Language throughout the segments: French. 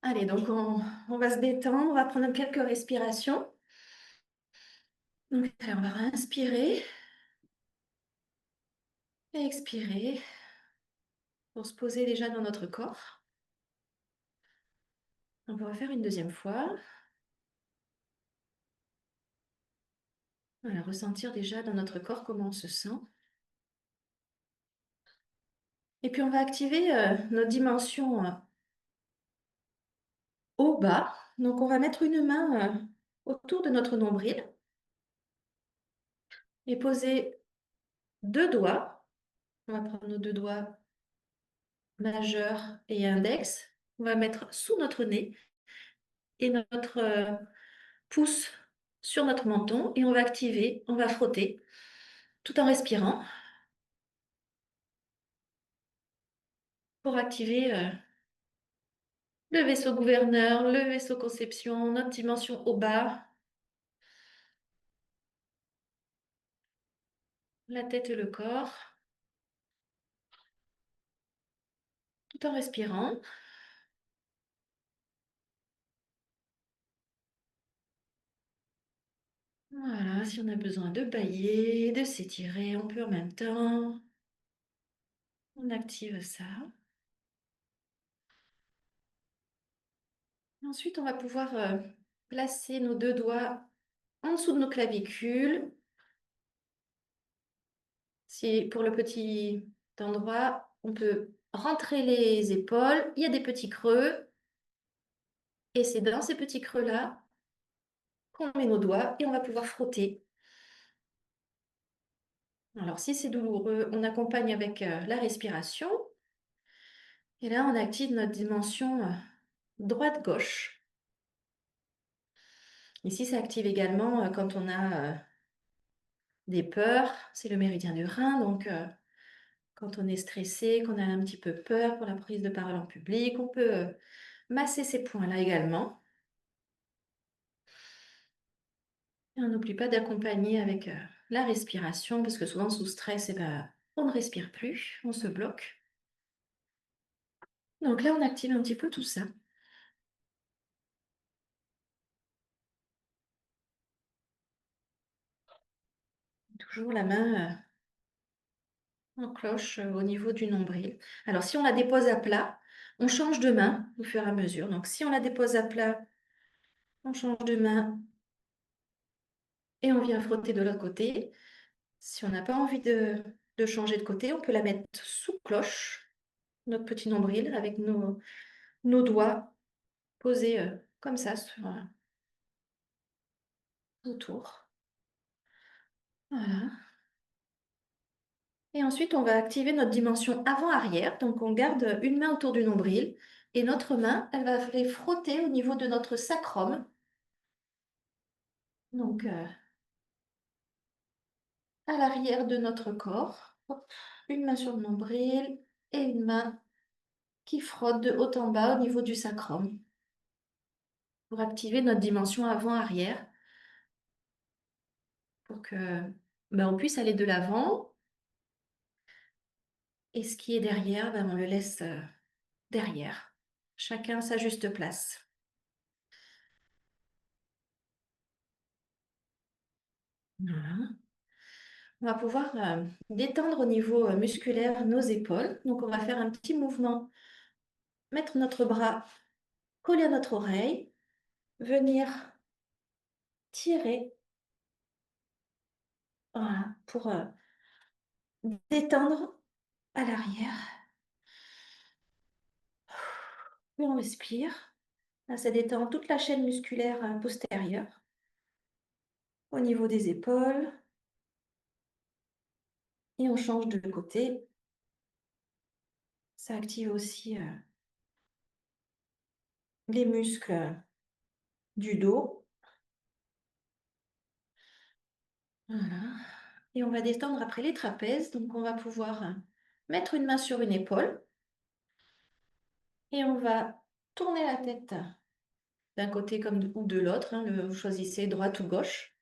Allez, donc on va se détendre, on va prendre quelques respirations. Donc, allez, on va inspirer et expirer pour se poser déjà dans notre corps. On va faire une deuxième fois. Voilà, ressentir déjà dans notre corps comment on se sent. Et puis on va activer nos dimensions haut, bas. Donc on va mettre une main autour de notre nombril et poser deux doigts. On va prendre nos deux doigts majeurs et index. On va mettre sous notre nez et notre pouce sur notre menton et on va activer, on va frotter tout en respirant pour activer le vaisseau gouverneur, le vaisseau conception, notre dimension au bas, la tête et le corps, tout en respirant. Voilà, si on a besoin de bailler, de s'étirer, on peut en même temps. On active ça. Ensuite, on va pouvoir placer nos deux doigts en dessous de nos clavicules. Si pour le petit endroit, on peut rentrer les épaules. Il y a des petits creux. Et c'est dans ces petits creux-là qu'on met nos doigts et on va pouvoir frotter. Alors, si c'est douloureux, on accompagne avec la respiration. Et là, on active notre dimension droite-gauche. Ici, ça active également quand on a des peurs. C'est le méridien du rein. Donc, quand on est stressé, qu'on a un petit peu peur pour la prise de parole en public, on peut masser ces points-là également. Et on n'oublie pas d'accompagner avec la respiration, parce que souvent sous stress, eh ben, on ne respire plus, on se bloque. Donc là, on active un petit peu tout ça. Toujours la main en cloche au niveau du nombril. Alors si on la dépose à plat, on change de main au fur et à mesure. Donc si on la dépose à plat, on change de main et on vient frotter de l'autre côté. Si on n'a pas envie de changer de côté, on peut la mettre sous cloche, notre petit nombril, avec nos doigts posés comme ça autour. Voilà. Et ensuite, on va activer notre dimension avant-arrière. Donc, on garde une main autour du nombril et notre main, elle va aller frotter au niveau de notre sacrum. Donc, à l'arrière de notre corps. Hop, une main sur le nombril et une main qui frotte de haut en bas au niveau du sacrum pour activer notre dimension avant-arrière pour que on puisse aller de l'avant et ce qui est derrière, on le laisse derrière. Chacun à sa juste place. Voilà. On va pouvoir détendre au niveau musculaire nos épaules. Donc, on va faire un petit mouvement, mettre notre bras collé à notre oreille, venir tirer, voilà, pour détendre à l'arrière. Puis on respire. Là, ça détend toute la chaîne musculaire postérieure au niveau des épaules. Et on change de côté. Ça active aussi les muscles du dos. Voilà. Et on va détendre après les trapèzes. Donc, on va pouvoir mettre une main sur une épaule et on va tourner la tête d'un côté comme ou de l'autre, hein. Vous choisissez droite ou gauche,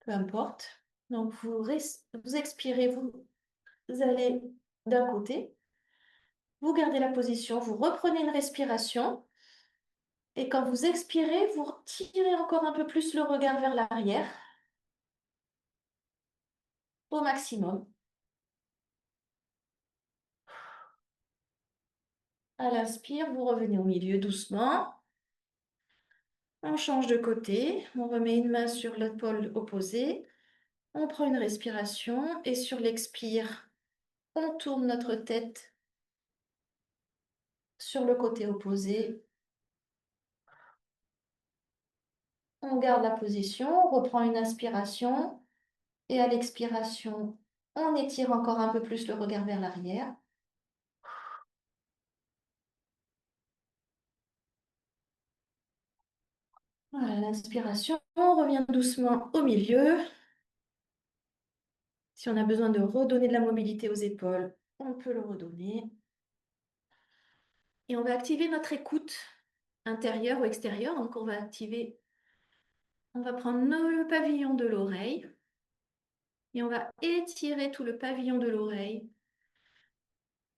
peu importe. Donc, vous expirez, vous allez d'un côté, vous gardez la position, vous reprenez une respiration Et quand vous expirez, vous retirez encore un peu plus le regard vers l'arrière, au maximum. À l'inspire, vous revenez au milieu doucement. On change de côté, on remet une main sur l'épaule opposée, on prend une respiration et sur l'expire, on tourne notre tête sur le côté opposé. On garde la position, on reprend une inspiration et à l'expiration, on étire encore un peu plus le regard vers l'arrière. Voilà, l'inspiration, on revient doucement au milieu. Si on a besoin de redonner de la mobilité aux épaules, on peut le redonner. Et on va activer notre écoute intérieure ou extérieure. Donc on va prendre le pavillon de l'oreille et on va étirer tout le pavillon de l'oreille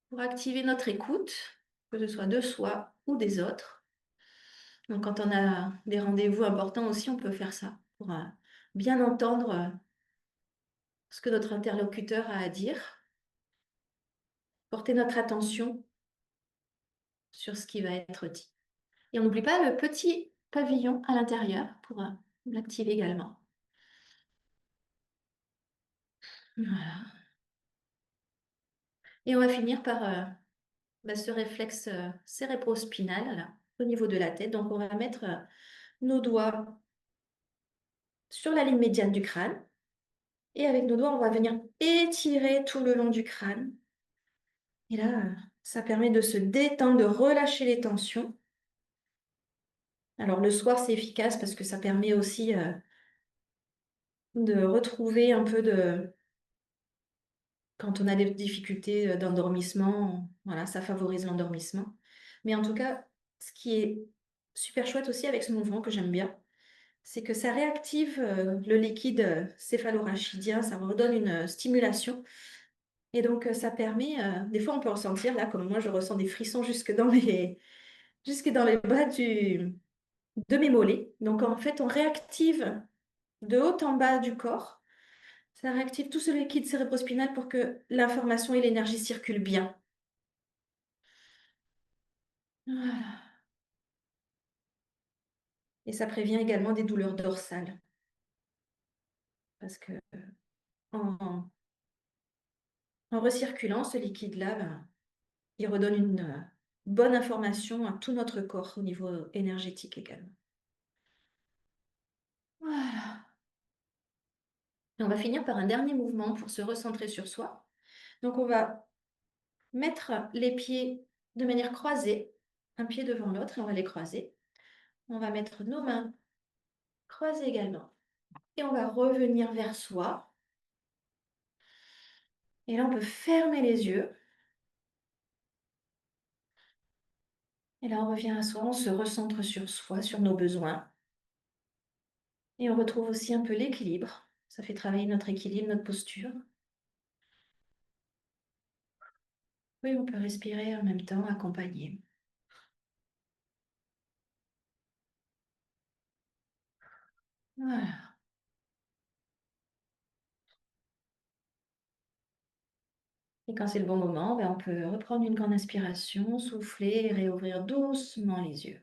pour activer notre écoute, que ce soit de soi ou des autres. Donc quand on a des rendez-vous importants aussi, on peut faire ça pour bien entendre ce que notre interlocuteur a à dire, porter notre attention sur ce qui va être dit. Et on n'oublie pas le petit pavillon à l'intérieur pour l'activer également. Voilà. Et on va finir par ce réflexe cérébrospinal là, au niveau de la tête. Donc on va mettre nos doigts sur la ligne médiane du crâne. Et avec nos doigts, on va venir étirer tout le long du crâne. Et là, ça permet de se détendre, de relâcher les tensions. Alors le soir, c'est efficace parce que ça permet aussi de retrouver un peu de... Quand on a des difficultés d'endormissement, voilà, ça favorise l'endormissement. Mais en tout cas, ce qui est super chouette aussi avec ce mouvement que j'aime bien, c'est que ça réactive le liquide céphalorachidien, ça redonne une stimulation. Et donc, ça permet, des fois, on peut ressentir, là, comme moi, je ressens des frissons jusque dans les bas de mes mollets. Donc, en fait, on réactive de haut en bas du corps. Ça réactive tout ce liquide cérébrospinal pour que l'information et l'énergie circulent bien. Voilà. Et ça prévient également des douleurs dorsales. Parce que en, en recirculant ce liquide-là, ben, il redonne une bonne information à tout notre corps au niveau énergétique également. Voilà. Et on va finir par un dernier mouvement pour se recentrer sur soi. Donc on va mettre les pieds de manière croisée, un pied devant l'autre, et on va les croiser. On va mettre nos mains croisées également. Et on va revenir vers soi. Et là, on peut fermer les yeux. Et là, on revient à soi, on se recentre sur soi, sur nos besoins. Et on retrouve aussi un peu l'équilibre. Ça fait travailler notre équilibre, notre posture. Oui, on peut respirer en même temps, accompagner. Voilà. Et quand c'est le bon moment, ben, on peut reprendre une grande inspiration, souffler et réouvrir doucement les yeux.